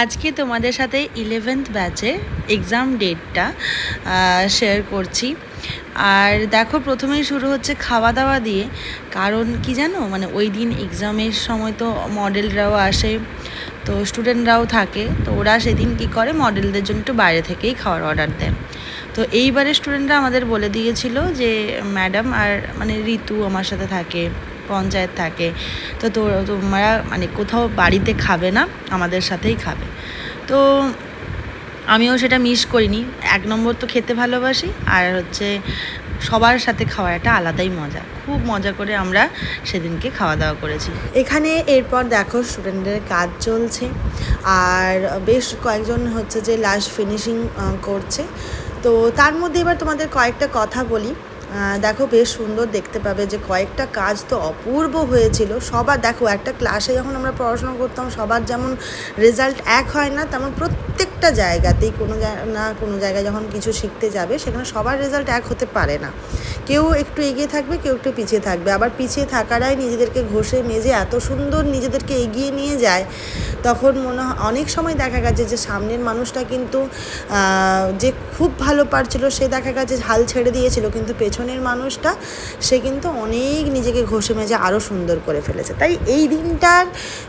আজকে তোমাদের সাথে 11th ব্যাচে এক্সাম ডেটটা শেয়ার করছি। আর দেখো, প্রথমেই শুরু হচ্ছে খাওয়া দাওয়া দিয়ে। কারণ কি জানো, মানে ওই দিন এক্সামের সময় তো মডেলরাও আসে, তো স্টুডেন্টরাও থাকে, তো ওরা সেদিন কি করে, মডেলদের জন্য একটু বাইরে থেকেই খাওয়ার অর্ডার দেয়। তো এইবারে স্টুডেন্টরা আমাদের বলে দিয়েছিল যে ম্যাডাম, আর মানে ঋতু আমার সাথে থাকে, পঞ্চায়েত থাকে, তো তোমরা মানে কোথাও বাড়িতে খাবে না, আমাদের সাথেই খাবে। তো আমিও সেটা মিস করিনি। 1 নম্বর তো খেতে ভালোবাসি, আর হচ্ছে সবার সাথে খাওয়ার একটা আলাদাই মজা। খুব মজা করে আমরা সেদিনকে খাওয়া দাওয়া করেছি। এখানে এরপর দেখো স্টুডেন্টদের কাজ চলছে, আর বেশ কয়েকজন হচ্ছে যে লাস্ট ফিনিশিং করছে। তো তার মধ্যে এবার তোমাদের কয়েকটা কথা বলি। দেখো, বেশ সুন্দর দেখতে পাবে যে কয়েকটা কাজ তো অপূর্ব হয়েছিল। সবার দেখো, একটা ক্লাসে যখন আমরা পড়াশোনা করতাম, সবার যেমন রেজাল্ট এক হয় না, তেমন প্রত্যেকটা জায়গাতেই কোনো জায়গায় যখন কিছু শিখতে যাবে, সেখানে সবার রেজাল্ট এক হতে পারে না। কেউ একটু এগিয়ে থাকবে, কেউ একটু পিছিয়ে থাকবে। আবার পিছিয়ে থাকারাই নিজেদেরকে ঘষে মেজে এত সুন্দর নিজেদেরকে এগিয়ে নিয়ে যায়, তখন মনে হয় অনেক সময় দেখা গেছে যে সামনের মানুষটা কিন্তু যে খুব ভালো পারছিল, সে দেখা গেছে হাল ছেড়ে দিয়েছিল, কিন্তু পেছনের মানুষটা সে কিন্তু অনেক নিজেকে ঘষে মেজে আরও সুন্দর করে ফেলেছে। তাই এই দিনটার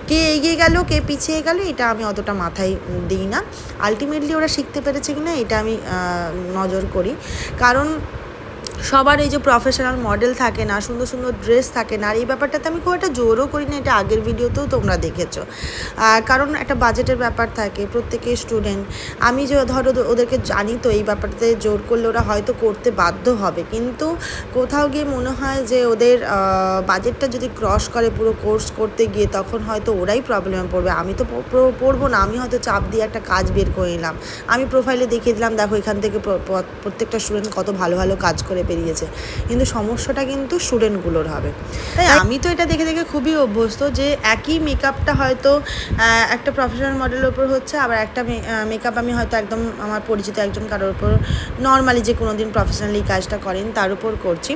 কে এগিয়ে গেল কে পিছিয়ে গেল এটা আমি অতটা মাথায় দিই না। আলটিমেটলি ওরা শিখতে পেরেছে কিনা এটা আমি নজর করি। কারণ সবার এই যে প্রফেশনাল মডেল থাকে না, সুন্দর সুন্দর ড্রেস থাকে না, আর এই ব্যাপারটাতে আমি খুব একটা জোরও করি না। এটা আগের ভিডিওতেও তোমরা দেখেছো। কারণ একটা বাজেটের ব্যাপার থাকে, প্রত্যেকের স্টুডেন্ট। আমি যে ধরো ওদেরকে জানি, তো এই ব্যাপারটাতে জোর করলে ওরা হয়তো করতে বাধ্য হবে, কিন্তু কোথাও গিয়ে মনে হয় যে ওদের বাজেটটা যদি ক্রস করে পুরো কোর্স করতে গিয়ে, তখন হয়তো ওরাই প্রবলেমে পড়বে। আমি তো পড়বো না, আমি হয়তো চাপ দিয়ে একটা কাজ বের করে নিলাম, আমি প্রোফাইলে দেখিয়ে দিলাম দেখো এখান থেকে প্রত্যেকটা স্টুডেন্ট কত ভালো ভালো কাজ করে বেরিয়েছে, কিন্তু সমস্যাটা কিন্তু স্টুডেন্টগুলোর হবে। তাই আমি তো এটা দেখে দেখে খুবই অভ্যস্ত যে একই মেকআপটা হয়তো একটা প্রফেশনাল মডেলের উপর হচ্ছে, আবার একটা মেকআপ আমি হয়তো একদম আমার পরিচিত একজন কারোর উপর নর্মালি যে কোনো দিন প্রফেশনালি কাজটা করেন তার উপর করছি।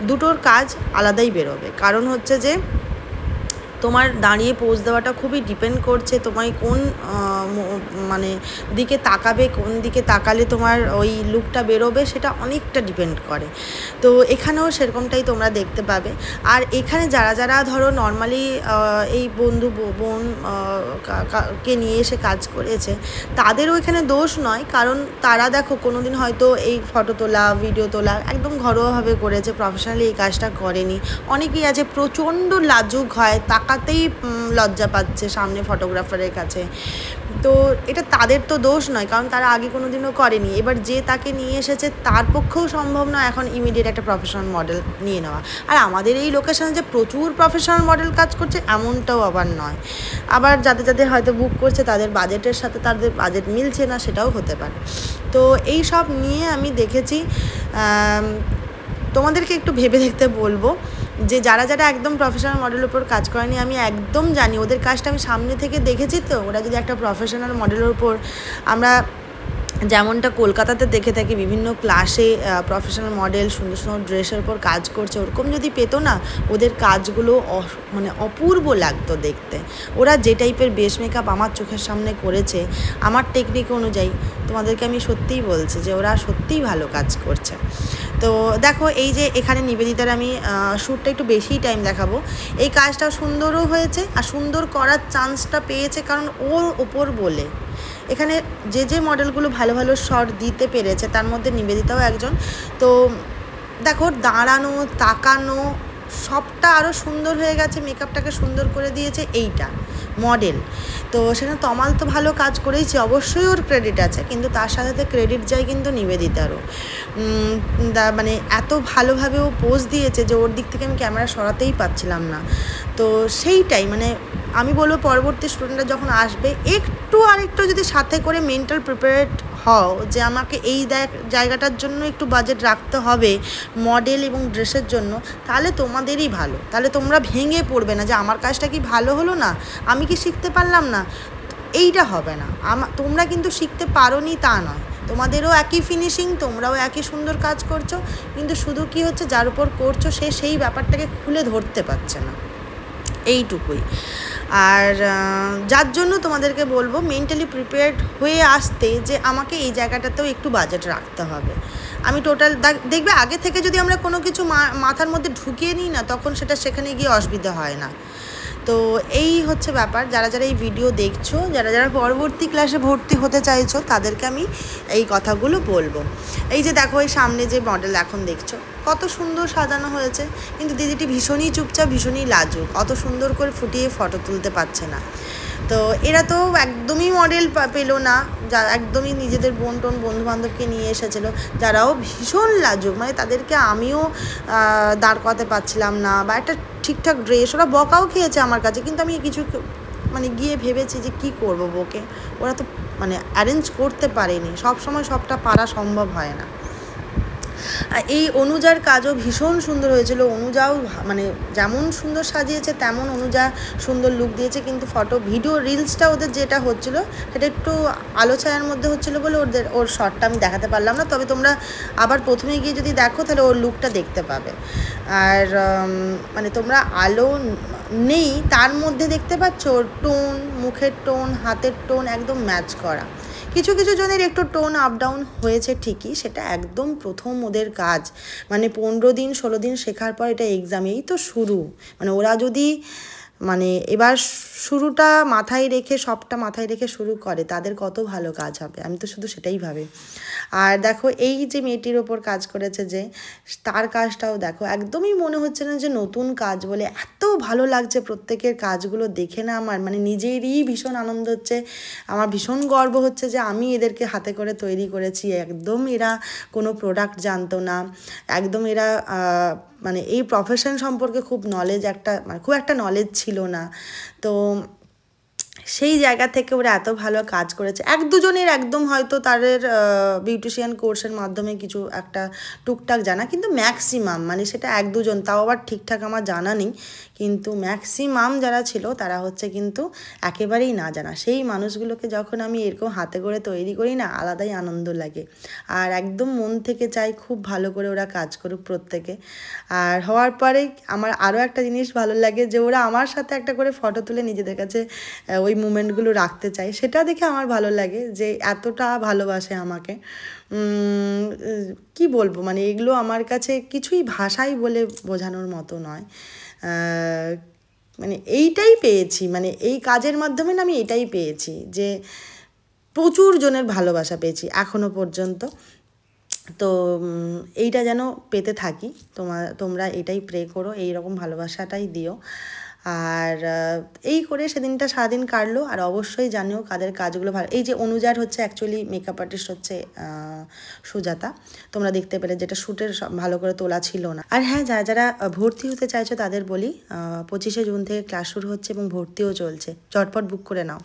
দুটোর কাজ আলাদাই বেরোবে। কারণ হচ্ছে যে তোমার দাঁড়িয়ে পোজ দেওয়াটা খুবই ডিপেন্ড করছে তোমায় কোন মানে দিকে তাকাবে, কোন দিকে তাকালে তোমার ওই লুকটা বেরোবে, সেটা অনেকটা ডিপেন্ড করে। তো এখানেও সেরকমটাই তোমরা দেখতে পাবে। আর এখানে যারা যারা ধরো নর্মালি এই বন্ধু বোন কে নিয়ে এসে কাজ করেছে, তাদেরও এখানে দোষ নয়। কারণ তারা দেখো কোনো দিন হয়তো এই ফটো তোলা, ভিডিও তোলা একদম ঘরোয়াভাবে করেছে, প্রফেশনালি এই কাজটা করেনি। অনেকেই আছে প্রচণ্ড লাজুক হয়, তাকাতেই লজ্জা পাচ্ছে সামনে ফটোগ্রাফারের কাছে। তো এটা তাদের তো দোষ নয়, কারণ তারা আগে কোনো দিনও করেনি। এবার যে তাকে নিয়ে এসেছে তার পক্ষেও সম্ভব নয় এখন ইমিডিয়েট একটা প্রফেশনাল মডেল নিয়ে নেওয়া। আর আমাদের এই লোকেশনে যে প্রচুর প্রফেশনাল মডেল কাজ করছে এমনটাও আবার নয়। আবার যাদের হয়তো বুক করছে তাদের বাজেটের সাথে তাদের বাজেট মিলছে না, সেটাও হতে পারে। তো এই সব নিয়ে আমি দেখেছি, তোমাদেরকে একটু ভেবে দেখতে বলবো যে যারা যারা একদম প্রফেশনাল মডেলের উপর কাজ করেনি, আমি একদম জানি ওদের কাজটা, আমি সামনে থেকে দেখেছি। তো ওরা যদি একটা প্রফেশনাল মডেলের উপর, আমরা যেমনটা কলকাতাতে দেখে থাকি বিভিন্ন ক্লাসে প্রফেশনাল মডেল সুন্দর সুন্দর ড্রেসের উপর কাজ করছে, ওরকম যদি পেতো না, ওদের কাজগুলো মানে অপূর্ব লাগতো দেখতে। ওরা যে টাইপের বেস মেকআপ আমার চোখের সামনে করেছে, আমার টেকনিক অনুযায়ী, তোমাদেরকে আমি সত্যিই বলছি যে ওরা সত্যিই ভালো কাজ করছে। তো দেখো, এই যে এখানে নিবেদিতার আমি শ্যুটটা একটু বেশিই টাইম দেখাবো। এই কাজটা সুন্দরও হয়েছে, আর সুন্দর করার চান্সটা পেয়েছে কারণ ওর ওপর বলে। এখানে যে মডেলগুলো ভালো ভালো শট দিতে পেরেছে তার মধ্যে নিবেদিতাও একজন। তো দেখো, দাঁড়ানো, তাকানো সবটা আরও সুন্দর হয়ে গেছে, মেকআপটাকে সুন্দর করে দিয়েছে এইটা মডেল। তো সেখানে তমাল তো ভালো কাজ করেইছে, অবশ্যই ওর ক্রেডিট আছে, কিন্তু তার সাথে সাথে ক্রেডিট যায় কিন্তু নিবেদিতারও। মানে এত ভালোভাবে ও পোজ দিয়েছে যে ওর দিক থেকে আমি ক্যামেরা সরাতেই পাচ্ছিলাম না। তো সেইটাই মানে আমি বলবো, পরবর্তী স্টুডেন্টরা যখন আসবে আরেকটু যদি সাথে করে মেন্টাল প্রিপেয়ার্ড হও যে আমাকে এই জায়গাটার জন্য একটু বাজেট রাখতে হবে মডেল এবং ড্রেসের জন্য, তাহলে তোমাদেরই ভালো। তাহলে তোমরা ভেঙে পড়বে না যে আমার কাজটা কি ভালো হলো না, আমি কি শিখতে পারলাম না, এইটা হবে না। তোমরা কিন্তু শিখতে পারোনি তা নয়, তোমাদেরও একই ফিনিশিং, তোমরাও একই সুন্দর কাজ করছো, কিন্তু শুধু কি হচ্ছে, যার উপর করছো সে সেই ব্যাপারটাকে খুলে ধরতে পারছে না, এইটুকুই। আর যার জন্য তোমাদেরকে বলবো মেন্টালি প্রিপেয়ার্ড হয়ে আসতে, যে আমাকে এই জায়গাটাতেও একটু বাজেট রাখতে হবে। আমি টোটাল দেখবে আগে থেকে যদি আমরা কোনো কিছু মাথার মধ্যে ঢুকিয়ে নিই না, তখন সেটা সেখানে গিয়ে অসুবিধা হয় না। তো এই হচ্ছে ব্যাপার। যারা যারা এই ভিডিও দেখছো, যারা যারা পরবর্তী ক্লাসে ভর্তি হতে চাইছো, তাদেরকে আমি এই কথাগুলো বলবো। এই যে দেখো, এই সামনে যে মডেল এখন দেখছো, কত সুন্দর সাজানো হয়েছে, কিন্তু দিদিটি ভীষণই চুপচাপ, ভীষণই লাজুক, অত সুন্দর করে ফুটিয়ে ফটো তুলতে পারছে না। তো এরা তো একদমই মডেল পেলো না, যা একদমই নিজেদের বন্ধুবান্ধবকে নিয়ে এসেছিলো, যারাও ভীষণ লাজুক, মানে তাদেরকে আমিও দাঁড় করাতে পারছিলাম না, বা একটা ঠিকঠাক ড্রেস, ওরা বকাও খেয়েছে আমার কাছে, কিন্তু আমি কিছু মানে গিয়ে ভেবেছি যে কি করব বকে, ওরা তো মানে অ্যারেঞ্জ করতে পারেনি, সব সময় সবটা পারা সম্ভব হয় না। এই অনুজার কাজও ভীষণ সুন্দর হয়েছিল। অনুজাও মানে যেমন সুন্দর সাজিয়েছে তেমন অনুজা সুন্দর লুক দিয়েছে, কিন্তু ভিডিও রিলসটা ওদের যেটা হচ্ছিল সেটা একটু আলো ছায়ার মধ্যে হচ্ছিলো বলে ওর শটটা আমি দেখাতে পারলাম না। তবে তোমরা আবার প্রথমে গিয়ে যদি দেখো তাহলে ওর লুকটা দেখতে পাবে। আর মানে তোমরা আলো নেই তার মধ্যে দেখতে পাচ্ছ ওর টোন, মুখের টোন, হাতের টোন একদম ম্যাচ করা। কিছু কিছু জনের একটু টোন আপ ডাউন হয়েছে ঠিকই, সেটা একদম প্রথম ওদের কাজ, মানে 15 দিন 16 দিন শেখার পর এটা এক্সাম, এই তো শুরু। মানে ওরা যদি মানে এবার শুরুটা মাথায় রেখে, সবটা মাথায় রেখে শুরু করে, তাদের কত ভালো কাজ হবে, আমি তো শুধু সেটাই ভাবি। আর দেখো এই যে মেয়েটির ওপর কাজ করেছে, যে তার কাজটাও দেখো, একদমই মনে হচ্ছে না যে নতুন কাজ বলে, এত ভালো লাগছে প্রত্যেকের কাজগুলো দেখে না আমার, মানে নিজেরই ভীষণ আনন্দ হচ্ছে, আমার ভীষণ গর্ব হচ্ছে যে আমি এদেরকে হাতে করে তৈরি করেছি। একদম এরা কোনো প্রোডাক্ট জানতো না, একদম এরা মানে এই প্রফেশন সম্পর্কে খুব একটা নলেজ ছিল না। তো সেই জায়গা থেকে ওরা এত ভালো কাজ করেছে। এক দুজনের একদম হয়তো তাদের বিউটিশিয়ান কোর্সের মাধ্যমে কিছু একটা টুকটাক জানা, কিন্তু ম্যাক্সিমাম মানে সেটা এক দুজন, তাও আবার ঠিকঠাক আমার জানা নেই, কিন্তু ম্যাক্সিমাম যারা ছিল তারা হচ্ছে কিন্তু একেবারেই না জানা। সেই মানুষগুলোকে যখন আমি এরকম হাতে করে তৈরি করি না, আলাদাই আনন্দ লাগে। আর একদম মন থেকে চাই খুব ভালো করে ওরা কাজ করুক প্রত্যেকে। আর হওয়ার পরে আমার আরও একটা জিনিস ভালো লাগে, যে ওরা আমার সাথে একটা করে ফটো তুলে নিজেদের কাছে ওই মুমেন্টগুলো রাখতে চাই, সেটা দেখে আমার ভালো লাগে যে এতটা ভালোবাসে আমাকে। কি বলবো, মানে এগুলো আমার কাছে কিছুই ভাষাই বলে বোঝানোর মতো নয়। মানে এইটাই পেয়েছি, মানে এই কাজের মাধ্যমে না আমি এটাই পেয়েছি, যে প্রচুর জনের ভালোবাসা পেয়েছি এখনো পর্যন্ত। তো এইটা যেন পেতে থাকি, তোমরা এটাই প্রে করো, এইরকম ভালোবাসাটাই দিও। আর এই করে সেদিনটা সারাদিন কাটলো। আর অবশ্যই জানিও কাদের কাজগুলো ভালো। এই যে অনুজার হচ্ছে অ্যাকচুয়ালি মেকআপ আর্টিস্ট হচ্ছে সুজাতা, তোমরা দেখতে পেলে, যেটা শ্যুটের ভালো করে তোলা ছিল না। আর হ্যাঁ, যারা যারা ভর্তি হতে চাইছো তাদের বলি, 25শে জুন থেকে ক্লাস শুরু হচ্ছে এবং ভর্তিও চলছে, চটপট বুক করে নাও।